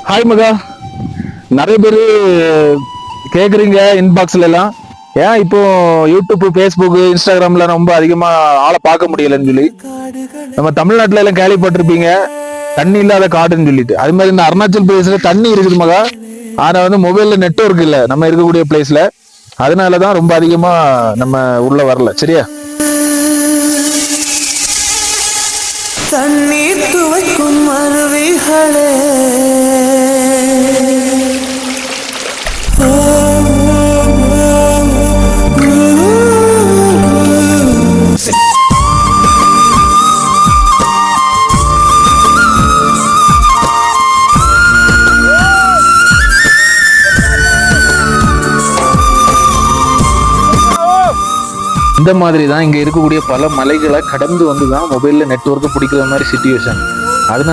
Hi மகா. நிறைய பேர் கேட்குறீங்க இன்பாக்ஸ்ல எல்லாம், ஏன் இப்போ யூடியூப், ஃபேஸ்புக், இன்ஸ்டாகிராம்ல ரொம்ப அதிகமா ஆளை பார்க்க முடியலன்னு சொல்லி. நம்ம தமிழ்நாட்டுல எல்லாம் கேள்விப்பட்டிருப்பீங்க தண்ணி இல்லாத காடுன்னு சொல்லிட்டு. அது மாதிரி இந்த அருணாச்சல் பிரதேசல தண்ணி இருக்குது மகா, ஆனா வந்து மொபைல்ல நெட்வொர்க் இல்லை நம்ம இருக்கக்கூடிய பிளேஸ்ல. அதனாலதான் ரொம்ப அதிகமா நம்ம உள்ள வரல. சரியா? தண்ணீர் துவைக்கும் அருவிகளே, இந்த மாதிரி தான் இங்க இருக்கக்கூடிய பல மலைகளை கடந்து வந்து தான் மொபைல்ல நெட்வொர்க் பிடிக்கிற மாதிரி சிச்சுவேஷன்.